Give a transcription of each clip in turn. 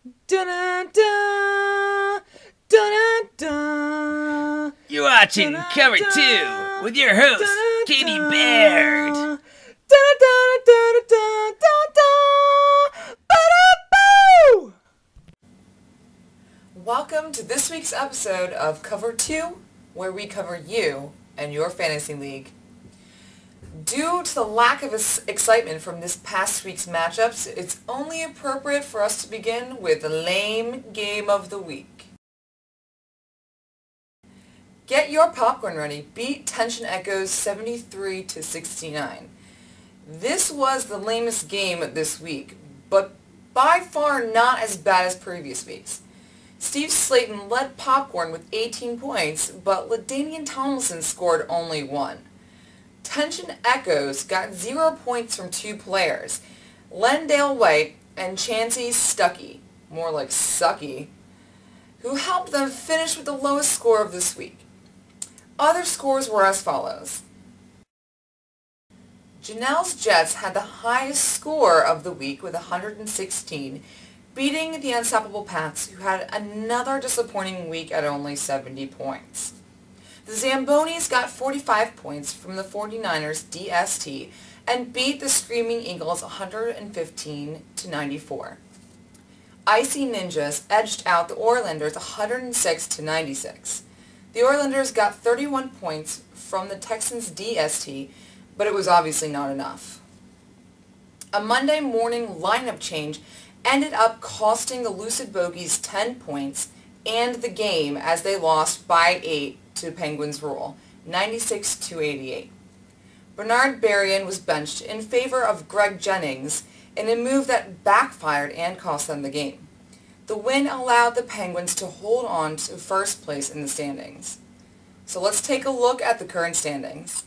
Da-da-da, da-da-da, You're watching Cover 2 with your host, Katie Baird. Welcome to this week's episode of Cover 2, where we cover you and your fantasy league. Due to the lack of excitement from this past week's matchups, it's only appropriate for us to begin with the lame game of the week. Get your popcorn ready. Beat Tension Echoes 73-69. This was the lamest game this week, but by far not as bad as previous weeks. Steve Slayton led Popcorn with 18 points, but LaDainian Tomlinson scored only 1. Tension Echoes got 0 points from 2 players, Lendale White and Chancey Stuckey, more like Sucky, who helped them finish with the lowest score of this week. Other scores were as follows. Janelle's Jets had the highest score of the week with 116, beating the Unstoppable Pats, who had another disappointing week at only 70 points. The Zambonis got 45 points from the 49ers DST and beat the Screaming Eagles 115-94. Icy Ninjas edged out the Oilerlanders 106-96. The Oilerlanders got 31 points from the Texans DST, but it was obviously not enough. A Monday morning lineup change ended up costing the Lucid Bogies 10 points and the game as they lost by 8 to Penguins Rule, 96-88. Bernard Berrien was benched in favor of Greg Jennings in a move that backfired and cost them the game. The win allowed the Penguins to hold on to first place in the standings. So let's take a look at the current standings.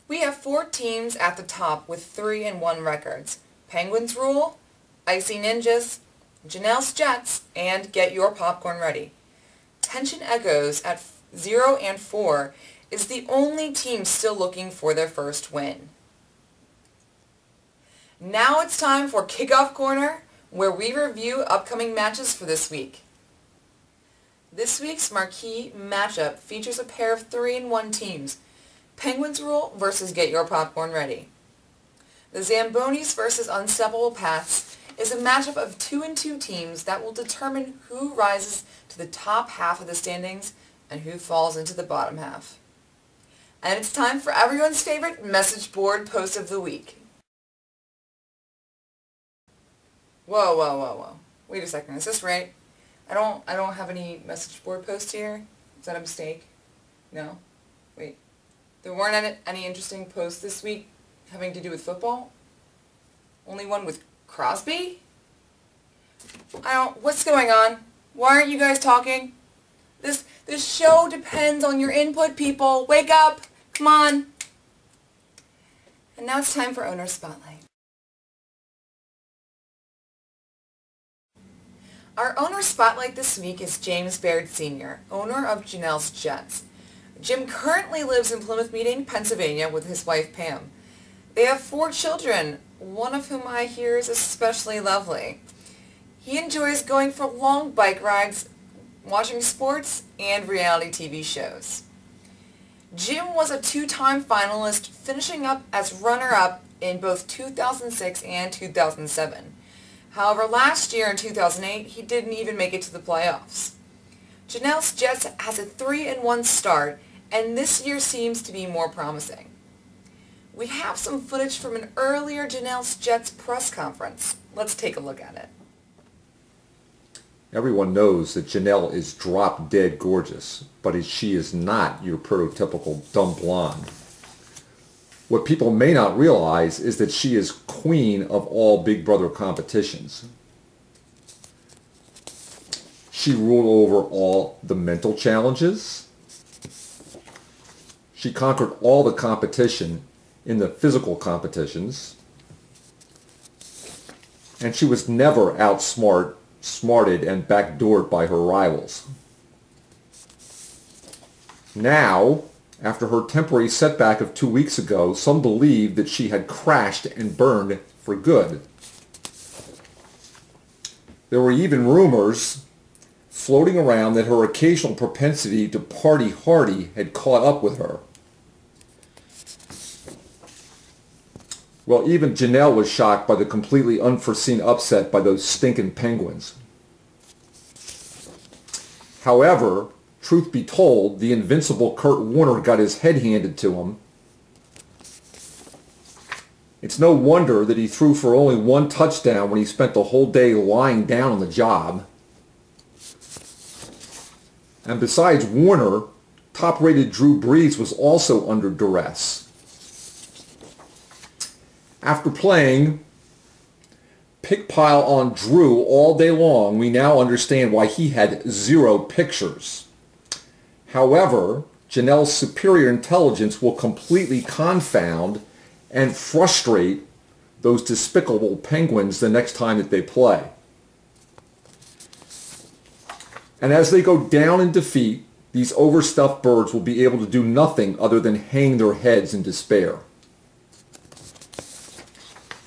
We have 4 teams at the top with 3-1 records. Penguins Rule, Icy Ninjas, Janelle's Jets, and Get Your Popcorn Ready. Tension Echoes at 0-4 is the only team still looking for their first win. Now it's time for Kickoff Corner, where we review upcoming matches for this week. This week's marquee matchup features a pair of 3-1 teams, Penguins Rule versus Get Your Popcorn Ready. The Zambonis versus Unstoppable Pats is a matchup of 2-2 teams that will determine who rises to the top half of the standings and who falls into the bottom half. And it's time for everyone's favorite message board post of the week. Whoa. Wait a second, is this right? I don't have any message board posts here. Is that a mistake? No? Wait. There weren't any interesting posts this week having to do with football? Only one with Crosby? What's going on? Why aren't you guys talking? This show depends on your input, people. Wake up! Come on! And now it's time for Owner Spotlight. Our Owner Spotlight this week is James Baird Sr., owner of Janelle's Jets. Jim currently lives in Plymouth Meeting, Pennsylvania with his wife Pam. They have 4 children, one of whom I hear is especially lovely. He enjoys going for long bike rides, watching sports, and reality TV shows. Jim was a 2-time finalist, finishing up as runner-up in both 2006 and 2007. However, last year in 2008, he didn't even make it to the playoffs. Janelle's Jets has a 3-1 start, and this year seems to be more promising. We have some footage from an earlier Janelle's Jets press conference. Let's take a look at it. Everyone knows that Janelle is drop-dead gorgeous, but she is not your prototypical dumb blonde. What people may not realize is that she is queen of all Big Brother competitions. She ruled over all the mental challenges. She conquered all the competition in the physical competitions. And she was never outsmarted and backdoored by her rivals. Now, after her temporary setback of 2 weeks ago, some believe that she had crashed and burned for good. There were even rumors floating around that her occasional propensity to party hardy had caught up with her. Well, even Janelle was shocked by the completely unforeseen upset by those stinking Penguins. However, truth be told, the invincible Kurt Warner got his head handed to him. It's no wonder that he threw for only one touchdown when he spent the whole day lying down on the job. And besides Warner, top-rated Drew Brees was also under duress. After playing pick-pile on Drew all day long, we now understand why he had 0 pictures. However, Janelle's superior intelligence will completely confound and frustrate those despicable Penguins the next time that they play. And as they go down in defeat, these overstuffed birds will be able to do nothing other than hang their heads in despair.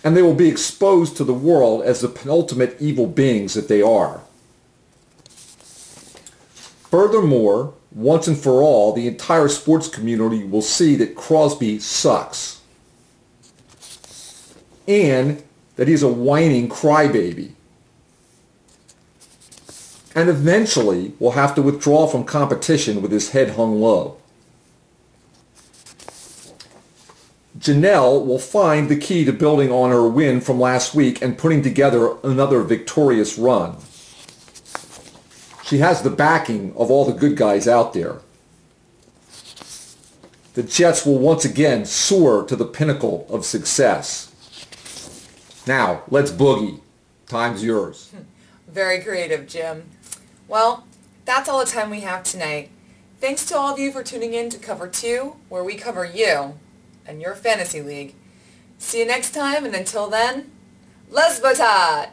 And they will be exposed to the world as the penultimate evil beings that they are. Furthermore, once and for all, the entire sports community will see that Crosby sucks. And that he's a whining crybaby. And eventually will have to withdraw from competition with his head hung low. Janelle will find the key to building on her win from last week and putting together another victorious run. She has the backing of all the good guys out there. The Jets will once again soar to the pinnacle of success. Now, let's boogie. Time's yours. Very creative, Jim. Well, that's all the time we have tonight. Thanks to all of you for tuning in to Cover 2, where we cover you and your fantasy league. See you next time, and until then, let's batat!